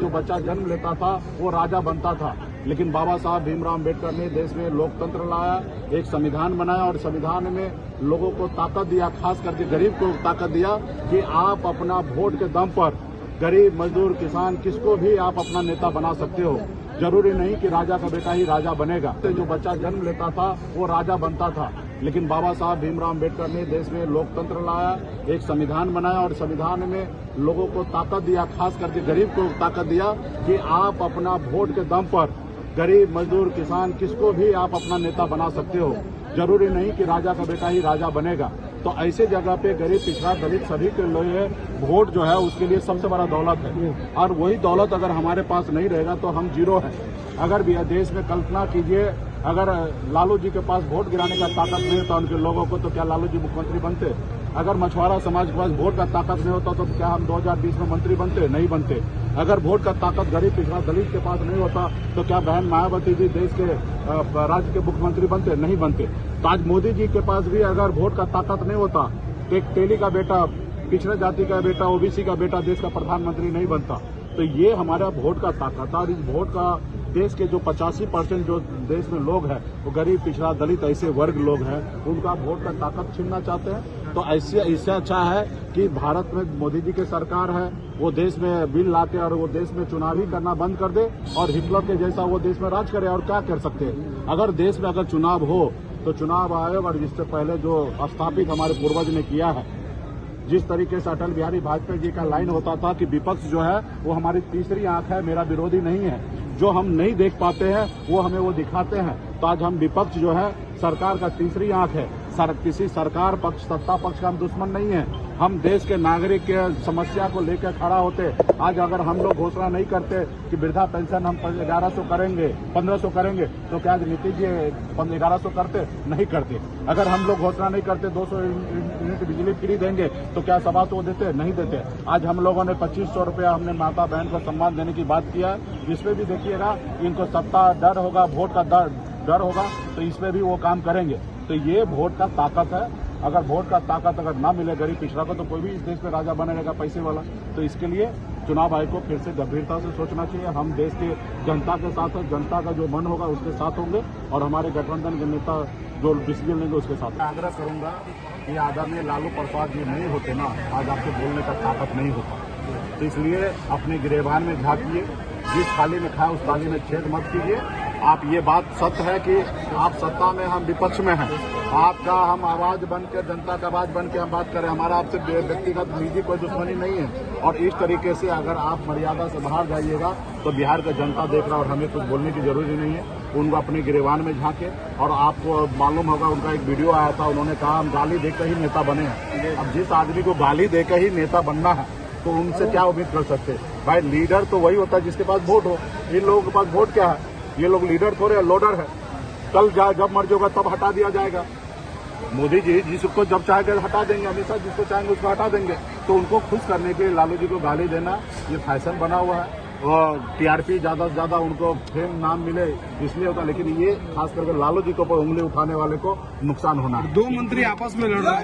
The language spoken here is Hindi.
जो बच्चा जन्म लेता था वो राजा बनता था, लेकिन बाबा साहब भीमराव अम्बेडकर ने देश में लोकतंत्र लाया, एक संविधान बनाया और संविधान में लोगों को ताकत दिया, खास करके गरीब को ताकत दिया कि आप अपना वोट के दम पर गरीब, मजदूर, किसान, किसको भी आप अपना नेता बना सकते हो। जरूरी नहीं कि राजा का बेटा ही राजा बनेगा। जो बच्चा जन्म लेता था वो राजा बनता था, लेकिन बाबा साहब भीमराव अम्बेडकर ने देश में लोकतंत्र लाया, एक संविधान बनाया और संविधान में लोगों को ताकत दिया, खास करके गरीब को ताकत दिया कि आप अपना वोट के दम पर गरीब, मजदूर, किसान, किसको भी आप अपना नेता बना सकते हो। जरूरी नहीं कि राजा का बेटा ही राजा बनेगा। तो ऐसे जगह पे गरीब, पिछड़ा, दलित सभी के लिए वोट जो है उसके लिए सबसे बड़ा दौलत है, और वही दौलत अगर हमारे पास नहीं रहेगा तो हम जीरो हैं। अगर भी देश में कल्पना कीजिए, अगर लालू जी के पास वोट गिराने का ताकत नहीं होता उनके लोगों को, तो क्या लालू जी मुख्यमंत्री बनते? अगर मछुआरा समाज के पास वोट का ताकत नहीं होता तो क्या हम 2020 में मंत्री बनते? नहीं बनते। अगर वोट का ताकत गरीब, पिछड़ा, दलित के पास नहीं होता तो क्या बहन मायावती जी देश के राज्य के मुख्यमंत्री बनते? नहीं बनते। तो आज मोदी जी के पास भी अगर वोट का ताकत नहीं होता तो एक तेली का बेटा, पिछड़े जाति का बेटा, ओबीसी का बेटा देश का प्रधानमंत्री नहीं बनता। तो ये हमारा वोट का ताकत है, और इस वोट का देश के जो 85% जो देश में लोग हैं वो गरीब, पिछड़ा, दलित ऐसे वर्ग लोग हैं, उनका वोट का ताकत छीनना चाहते हैं। तो इससे अच्छा है कि भारत में मोदी जी की सरकार है, वो देश में बिल लाके और वो देश में चुनाव ही करना बंद कर दे और हिटलर के जैसा वो देश में राज करे। और क्या कर सकते हैं? अगर देश में अगर चुनाव हो तो चुनाव आयोग और जिससे पहले जो स्थापित हमारे पूर्वज ने किया है, जिस तरीके से अटल बिहारी वाजपेयी जी का लाइन होता था कि विपक्ष जो है वो हमारी तीसरी आंख है, मेरा विरोधी नहीं है, जो हम नहीं देख पाते हैं वो हमें वो दिखाते हैं। तो आज हम विपक्ष जो है सरकार का तीसरी आंख है। किसी सरकार पक्ष, सत्ता पक्ष का हम दुश्मन नहीं है। हम देश के नागरिक के समस्या को लेकर खड़ा होते। आज अगर हम लोग घोषणा नहीं करते कि वृद्धा पेंशन हम 1100 करेंगे, 1500 करेंगे, तो क्या आज नीतीश जी 1100 करते? नहीं करते। अगर हम लोग घोषणा नहीं करते 200 यूनिट बिजली फ्री देंगे तो क्या 125 देते? नहीं देते। आज हम लोगों ने 2500 रुपया हमने माता बहन को सम्मान देने की बात किया। इसमें भी देखिएगा, इनको सत्ता डर होगा, वोट का डर होगा, तो इसमें भी वो काम करेंगे। तो ये वोट का ताकत है। अगर वोट का ताकत अगर ना मिले गरीब, पिछड़ा को, तो कोई भी इस देश में राजा बने रहेगा पैसे वाला। तो इसके लिए चुनाव आयोग को फिर से गंभीरता से सोचना चाहिए। हम देश के जनता के साथ हैं, जनता का जो मन होगा उसके साथ होंगे, और हमारे गठबंधन के नेता जो डिसीजन लेंगे उसके साथ। आग्रह करूंगा कि आदरणीय लालू प्रसाद जी नहीं होते ना, आज आपसे बोलने का ताकत नहीं होता। तो इसलिए अपने गिरेबान में झांकिए, जिस थाली में खाए उस थाली में छेद मत कीजिए। आप ये बात सत्य है कि आप सत्ता में, हम विपक्ष में हैं। आपका हम आवाज बन के, जनता का आवाज बन के हम बात करें। हमारा आपसे व्यक्तिगत निजी कोई दुश्मनी नहीं है। और इस तरीके से अगर आप मर्यादा से बाहर जाइएगा तो बिहार का जनता देख रहा, और हमें कुछ बोलने की जरूरत नहीं है। उनको अपने गिरेबान में झांके। और आपको मालूम होगा, उनका एक वीडियो आया था, उन्होंने कहा हम गाली देकर ही नेता बने हैं। अब जिस आदमी को गाली देकर ही नेता बनना है तो उनसे क्या उम्मीद कर सकते हैं? भाई लीडर तो वही होता है जिसके पास वोट हो। इन लोगों के पास वोट क्या है? ये लोग लीडर थोड़े, लोडर है। कल जब मर्जी होगा तब हटा दिया जाएगा। मोदी जी जिसको जब चाहेंगे हटा देंगे, हमेशा जिसको चाहेंगे उसको हटा देंगे। तो उनको खुश करने के लिए लालू जी को गाली देना ये फैशन बना हुआ है, और टीआरपी ज्यादा से ज्यादा उनको फेम नाम मिले इसलिए होता। लेकिन ये खास करके लालू जी के ऊपर उंगली उठाने वाले को नुकसान होना है। दो मंत्री आपस में लड़ रहे हैं।